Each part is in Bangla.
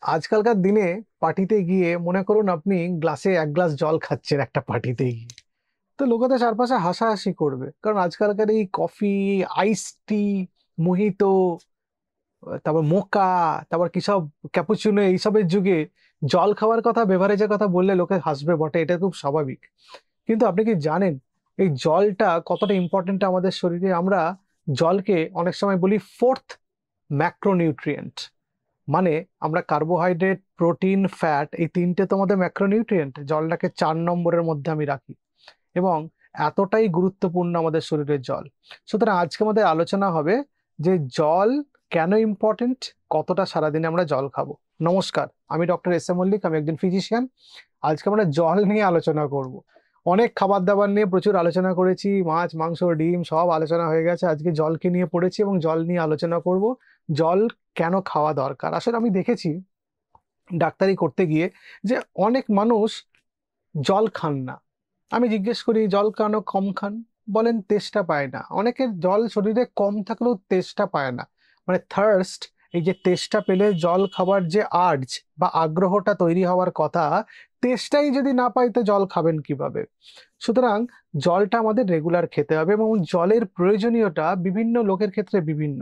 আজকালকার দিনে পার্টিতে গিয়ে মনে করুন আপনি গ্লাসে এক গ্লাস জল খাচ্ছেন একটা পার্টিতে গিয়ে, তো লোকে তো চারপাশে হাসাহাসি করবে, কারণ আজকালকার এই কফি, আইস টি, মোহিতো, তারপর মোকা, তারপর কি সব ক্যাপুচিনো, এইসবের যুগে জল খাওয়ার কথা, বেভারেজের কথা বললে লোকে হাসবে বটে, এটা খুব স্বাভাবিক। কিন্তু আপনি কি জানেন এই জলটা কতটা ইম্পর্টেন্ট আমাদের শরীরে? আমরা জলকে অনেক সময় বলি ফোর্থ ম্যাক্রোনিউট্রিয়েন্ট। মানে আমরা কার্বোহাইড্রেট, প্রোটিন, ফ্যাট, এই তিনটে তো আমাদের ম্যাক্রোনিউট্রিয়েন্ট, জলটাকে 4 নম্বরের মধ্যে আমি রাখি। এবং এতটাই গুরুত্বপূর্ণ আমাদের শরীরের জল। সুতরাং আজকে আমাদের আলোচনা হবে যে জল কেন ইম্পর্টেন্ট, কতটা সারাদিনে আমরা জল খাবো। নমস্কার, আমি ডক্টর এস এ মল্লিক, আমি একজন ফিজিশিয়ান। আজকে আমরা জল নিয়ে আলোচনা করব। অনেক খাবার দাবার নিয়ে প্রচুর আলোচনা করেছি, মাছ, মাংস, ডিম সব আলোচনা হয়ে গেছে। আজকে জলকে নিয়ে পড়েছি এবং জল নিয়ে আলোচনা করব। জল কেন খাওয়া দরকার? আসলে আমি দেখেছি ডাক্তারি করতে গিয়ে যে অনেক মানুষ জল খান না। আমি জিজ্ঞেস করি জল কেন কম খান? বলেন তেষ্টা পায় না। অনেকের জল শরীরে কম থাকলেও তেষ্টা পায় না, মানে থার্স্ট, এই যে তেষ্টা পেলে জল খাবার যে আর্জ বা আগ্রহটা তৈরি হওয়ার কথা, তেষ্টাই যদি না পাই তো জল খাবেন কিভাবে? সুতরাং জলটা আমাদের রেগুলার খেতে হবে এবং জলের প্রয়োজনীয়তা বিভিন্ন লোকের ক্ষেত্রে বিভিন্ন।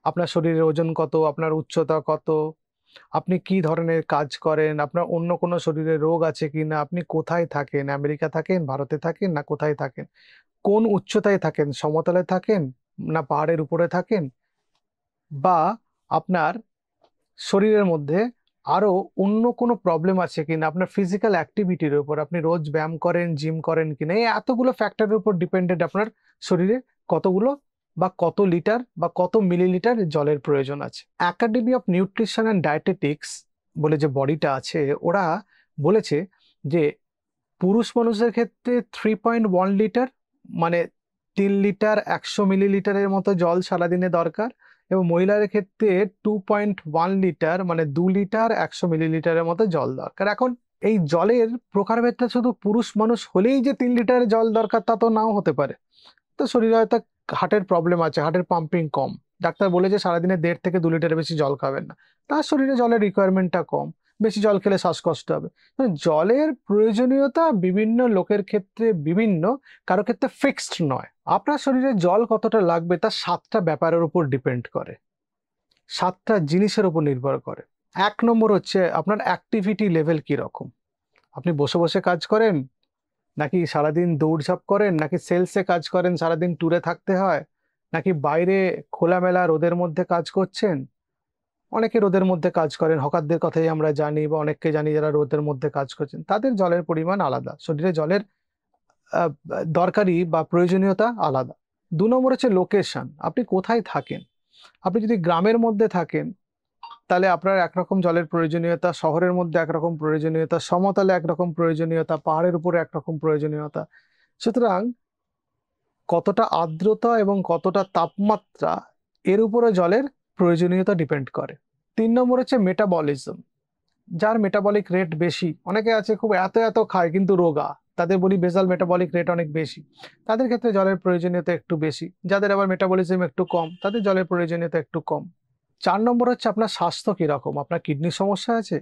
আপনার শরীরের ওজন কত, আপনার উচ্চতা কত, আপনি কি ধরনের কাজ করেন, আপনার অন্য কোনো শরীরে রোগ আছে কিনা, আপনি কোথায় থাকেন, আমেরিকা থাকেন, ভারতে থাকেন, না কোথায় থাকেন, কোন উচ্চতায় থাকেন, সমতলে থাকেন না পাহাড়ের উপরে থাকেন, বা আপনার শরীরের মধ্যে আরো অন্য কোনো প্রবলেম আছে কিনা, আপনার ফিজিক্যাল অ্যাক্টিভিটির উপর, আপনি রোজ ব্যায়াম করেন, জিম করেন কিনা, এই এতগুলো ফ্যাক্টরের উপর ডিপেন্ডেন্ট আপনার শরীরে কতগুলো বা কত লিটার বা কত মিলিলিটার জলের প্রয়োজন আছে। Academy of nutrition and dietetics বলে যে বডিটা আছে, ওরা বলেছে যে পুরুষ মানুষের ক্ষেত্রে 3.1 লিটার, মানে 3 লিটার 100 মিলিলিটারের মতো জল সারাদিনে দরকার, এবং মহিলাদের ক্ষেত্রে 2.1 লিটার, মানে 2 লিটার 100 মিলিলিটারের মতো জল দরকার। এখন এই জলের প্রকারভেদটা শুধু পুরুষ মানুষ হলেই যে 3 লিটার জল দরকার তা তো নাও হতে পারে। তো শরীরে হয়তো হার্টের প্রবলেম আছে, হার্টের পাম্পিং কম, ডাক্তার বলেছে সারাদিনে 1.5 থেকে 2 লিটারের বেশি জল খাবেন না, তার শরীরে জলের রিকোয়ারমেন্টটা কম, বেশি জল খেলে শ্বাসকষ্ট হবে। তো জলের প্রয়োজনীয়তা বিভিন্ন লোকের ক্ষেত্রে বিভিন্ন, কারো ক্ষেত্রে ফিক্সড নয়। আপনার শরীরে জল কতটা লাগবে তা 7টা ব্যাপারের উপর ডিপেন্ড করে, 7টা জিনিসের উপর নির্ভর করে। 1 নম্বর হচ্ছে আপনার অ্যাক্টিভিটি লেভেল কিরকম। আপনি বসে বসে কাজ করেন, নাকি সারাদিন দৌড়ঝাঁপ করেন, নাকি সেলসে কাজ করেন, সারাদিন ট্যুরে থাকতে হয়, নাকি বাইরে খোলামেলা রোদের মধ্যে কাজ করছেন? অনেকে রোদের মধ্যে কাজ করেন, হকারদের কথাই আমরা জানি বা অনেককে জানি যারা রোদের মধ্যে কাজ করছেন, তাদের জলের পরিমাণ আলাদা, শরীরে জলের আহ, দরকারি বা প্রয়োজনীয়তা আলাদা। 2 নম্বর হচ্ছে লোকেশন, আপনি কোথায় থাকেন। আপনি যদি গ্রামের মধ্যে থাকেন তাহলে আপনার একরকম জলের প্রয়োজনীয়তা, শহরের মধ্যে একরকম প্রয়োজনীয়তা, সমতলে একরকম প্রয়োজনীয়তা, পাহাড়ের উপরে একরকম প্রয়োজনীয়তা। সুতরাং কতটা আর্দ্রতা এবং কতটা তাপমাত্রা, এর উপরে জলের প্রয়োজনীয়তা ডিপেন্ড করে। 3 নম্বর হচ্ছে মেটাবলিজম, যার মেটাবলিক রেট বেশি, অনেকে আছে খুব এত এত খায় কিন্তু রোগা, তাদের বলি বেসাল মেটাবলিক রেট অনেক বেশি, তাদের ক্ষেত্রে জলের প্রয়োজনীয়তা একটু বেশি। যাদের আবার মেটাবলিজম একটু কম, তাদের জলের প্রয়োজনীয়তা একটু কম। 4 নম্বর হচ্ছে আপনার স্বাস্থ্য কিরকম, আপনার কিডনির সমস্যা আছে,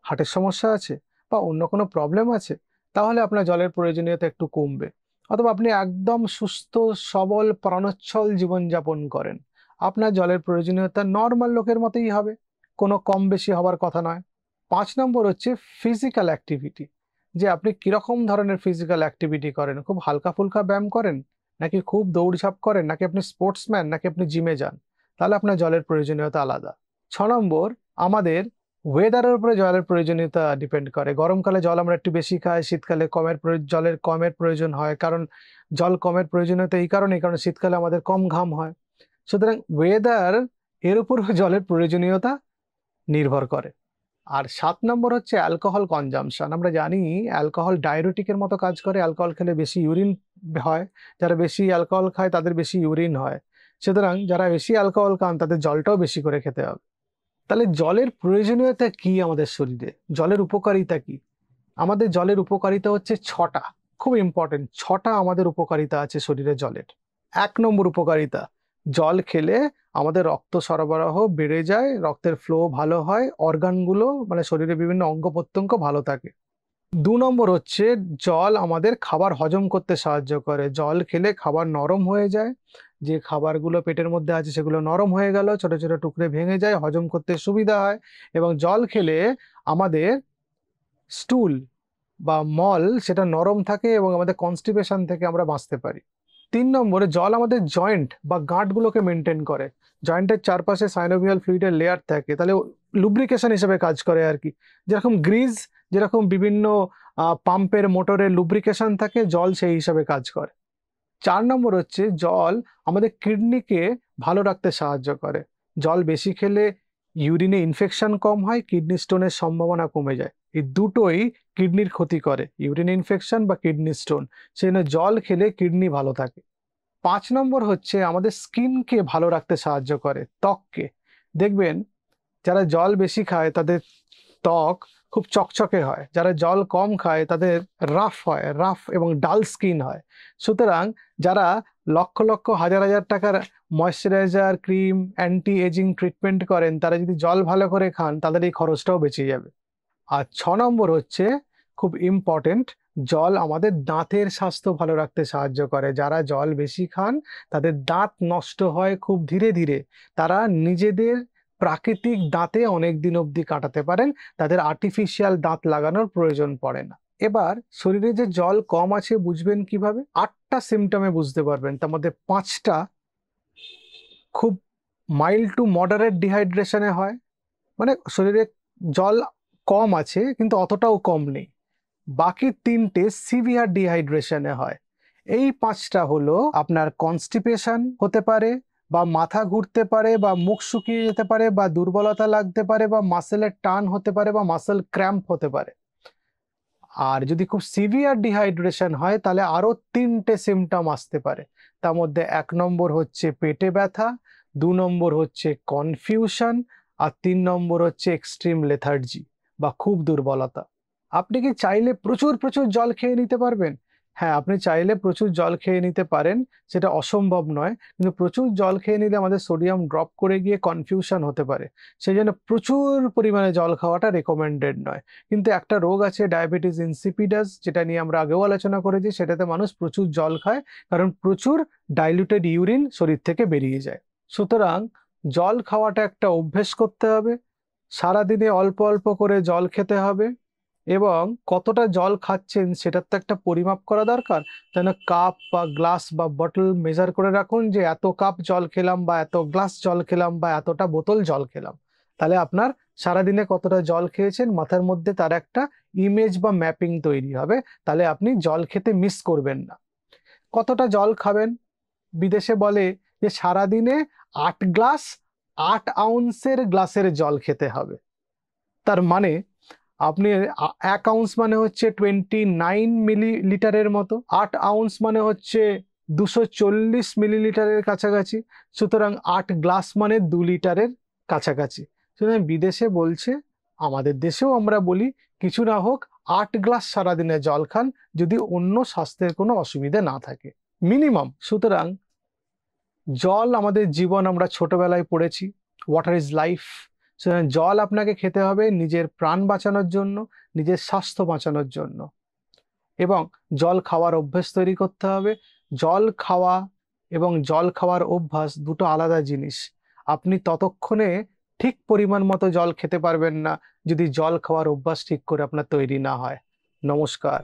হার্টের সমস্যা আছে, বা অন্য কোনো প্রবলেম আছে, তাহলে আপনার জলের প্রয়োজনীয়তা একটু কমবে। অথবা আপনি একদম সুস্থ সবল প্রাণোচ্ছল জীবনযাপন করেন, আপনার জলের প্রয়োজনীয়তা নর্মাল লোকের মতোই হবে, কোনো কম বেশি হবার কথা নয়। 5 নম্বর হচ্ছে ফিজিক্যাল অ্যাক্টিভিটি, যে আপনি কিরকম ধরনের ফিজিক্যাল অ্যাক্টিভিটি করেন, খুব হালকা ফুলকা ব্যায়াম করেন, নাকি খুব দৌড়ঝাঁপ করেন, নাকি আপনি স্পোর্টসম্যান, নাকি আপনি জিমে যান, তাহলে আপনার জলের প্রয়োজনীয়তা আলাদা। 6 নম্বর, আমাদের ওয়েদারের উপরে জলের প্রয়োজনীয়তা ডিপেন্ড করে। গরমকালে জল আমরা একটু বেশি খাই, শীতকালে জলের কমের প্রয়োজন হয়, কারণ জল কমের প্রয়োজনীয়তা এই কারণে, কারণ শীতকালে আমাদের কম ঘাম হয়। সুতরাং ওয়েদার এর উপর জলের প্রয়োজনীয়তা নির্ভর করে। আর 7 নম্বর হচ্ছে অ্যালকোহল কনজাম্পশন। আমরা জানি অ্যালকোহল ডায়ুরেটিকের মতো কাজ করে, অ্যালকোহল খেলে বেশি ইউরিন হয়, যারা বেশি অ্যালকোহল খায় তাদের বেশি ইউরিন হয়। সুতরাং যারা বেশি অ্যালকোহল খান তাদের জলটাও বেশি করে খেতে হবে। তাহলে জলের প্রয়োজনীয়তা কি আমাদের শরীরে, জলের উপকারিতা কি? আমাদের জলের উপকারিতা হচ্ছে 6টা, খুব ইম্পর্টেন্ট 6টা আমাদের উপকারিতা আছে শরীরে জলের। 1 নম্বর উপকারিতা, জল খেলে আমাদের রক্ত সরবরাহ বেড়ে যায়, রক্তের ফ্লো ভালো হয়, অর্গানগুলো মানে শরীরের বিভিন্ন অঙ্গ প্রত্যঙ্গ ভালো থাকে। 2 নম্বর হচ্ছে জল আমাদের খাবার হজম করতে সাহায্য করে। জল খেলে খাবার নরম হয়ে যায়, যে খাবারগুলো পেটের মধ্যে আছে সেগুলো নরম হয়ে গেল, ছোট ছোট টুকরে ভেঙে যায়, হজম করতে সুবিধা হয়। এবং জল খেলে আমাদের স্টুল বা মল সেটা নরম থাকে এবং আমাদের কনস্টিপেশন থেকে আমরা বাঁচতে পারি। 3 নম্বরে জল আমাদের জয়েন্ট বা গাঁটগুলোকে মেনটেন করে। জয়েন্টের চারপাশে সাইনোভিয়াল ফ্লুইডের লেয়ার থাকে, তাহলে লুব্রিকেশন হিসেবে কাজ করে আর কি। যেরকম গ্রিজ, যেরকম বিভিন্ন পাম্পের মোটরের লুব্রিকেশন থাকে, জল সেই হিসাবে কাজ করে। 4 নম্বর হচ্ছে জল আমাদের কিডনিকে ভালো রাখতে সাহায্য করে। জল বেশি খেলে ইউরিনে ইনফেকশন কম হয়, কিডনি স্টোনের সম্ভাবনা কমে যায়। এই দুটোই কিডনির ক্ষতি করে, ইউরিন ইনফেকশন বা কিডনি স্টোন। সেই জন্য জল খেলে কিডনি ভালো থাকে। 5 নম্বর হচ্ছে আমাদের স্কিনকে ভালো রাখতে সাহায্য করে, ত্বককে। দেখবেন যারা জল বেশি খায় তাদের ত্বক খুব চকচকে হয়, যারা জল কম খায় তাদের রাফ হয়, রাফ এবং ডাল স্কিন হয়। সুতরাং যারা লক্ষ লক্ষ হাজার হাজার টাকার moisturiser, cream, anti ageing treatment করেন, তারা যদি জল ভালো করে খান তাদের এই খরচটাও বেঁচে যাবে। আর 6 নম্বর হচ্ছে খুব ইম্পর্টেন্ট, জল আমাদের দাঁতের স্বাস্থ্য ভালো রাখতে সাহায্য করে। যারা জল বেশি খান তাদের দাঁত নষ্ট হয় খুব ধীরে ধীরে, তারা নিজেদের প্রাকৃতিক দাঁতে অনেক দিন অবধি কাটাতে পারেন, তাদের আর্টিফিশিয়াল দাঁত লাগানোর প্রয়োজন পড়ে না। এবার শরীরে যে জল কম আছে বুঝবেন কিভাবে? 8টা সিমটমে বুঝতে পারবেন, তার মধ্যে 5টা খুব মাইল্ড টু মডারেট ডিহাইড্রেশনে হয়, মানে শরীরে জল কম আছে কিন্তু অতটাও কম নেই। বাকি 3টে সিভিয়ার ডিহাইড্রেশনে হয়। এই 5টা হলো আপনার কনস্টিপেশন হতে পারে, বা মাথা ঘুরতে পারে, বা মুখ শুকিয়ে যেতে পারে, বা দুর্বলতা লাগতে পারে, বা মাসেলের টান হতে পারে, বা মাসেল ক্র্যাম্প হতে পারে। আর যদি খুব সিভিয়ার ডিহাইড্রেশন হয় তাহলে আরো 3টে সিমটম আসতে পারে। তার মধ্যে 1 নম্বর হচ্ছে পেটে ব্যথা, 2 নম্বর হচ্ছে কনফিউশন, আর 3 নম্বর হচ্ছে এক্সট্রিম লেথার্জি বা খুব দুর্বলতা। আপনি কি চাইলে প্রচুর প্রচুর জল খেয়ে নিতে পারবেন? হ্যাঁ, আপনি চাইলে প্রচুর জল খেয়ে নিতে পারেন, সেটা অসম্ভব নয়। কিন্তু প্রচুর জল খেয়ে নিলে আমাদের সোডিয়াম ড্রপ করে গিয়ে কনফিউশন হতে পারে। সেই জন্য প্রচুর পরিমাণে জল খাওয়াটা রেকমেন্ডেড নয়। কিন্তু একটা রোগ আছে ডায়াবেটিস ইনসিপিডাস, যেটা নিয়ে আমরা আগেও আলোচনা করেছি, সেটাতে মানুষ প্রচুর জল খায় কারণ প্রচুর ডাইলুটেড ইউরিন শরীর থেকে বেরিয়ে যায়। সুতরাং জল খাওয়াটা একটা অভ্যেস করতে হবে, সারাদিনে অল্প অল্প করে জল খেতে হবে, এবং কতটা জল খাচ্ছেন সেটার তো একটা পরিমাপ করা দরকার। যেন কাপ বা গ্লাস বা বটল মেজার করে রাখুন যে এত কাপ জল খেলাম, বা এত গ্লাস জল খেলাম, বা এতটা বোতল জল খেলাম। তাহলে আপনার সারাদিনে কতটা জল খেয়েছেন মাথার মধ্যে তার একটা ইমেজ বা ম্যাপিং তৈরি হবে, তাহলে আপনি জল খেতে মিস করবেন না। কতটা জল খাবেন? বিদেশে বলে যে সারাদিনে 8 গ্লাস 8 আউন্সের গ্লাসের জল খেতে হবে। তার মানে আপনি 1 আউন্স মানে হচ্ছে 29 মিলিলিটারের মতো, 8 আউন্স মানে হচ্ছে 240 মিলিলিটারের কাছাকাছি। সুতরাং 8 গ্লাস মানে 2 লিটারের কাছাকাছি। সুতরাং বিদেশে বলছে, আমাদের দেশেও আমরা বলি, কিছু না হোক 8 গ্লাস সারাদিনে জল খান, যদি অন্য স্বাস্থ্যের কোনো অসুবিধা না থাকে, মিনিমাম। সুতরাং জল আমাদের জীবন, আমরা ছোটবেলায় পড়েছি ওয়াটার ইজ লাইফ। জল আপনাকে খেতে হবে নিজের প্রাণ বাঁচানোর জন্য, নিজের স্বাস্থ্য বাঁচানোর জন্য, এবং জল খাওয়ার অভ্যেস তৈরি করতে হবে। জল খাওয়া এবং জল খাওয়ার অভ্যাস দুটো আলাদা জিনিস। আপনি ততক্ষণে ঠিক পরিমাণ মতো জল খেতে পারবেন না যদি জল খাওয়ার অভ্যাস ঠিক করে আপনার তৈরি না হয়। নমস্কার।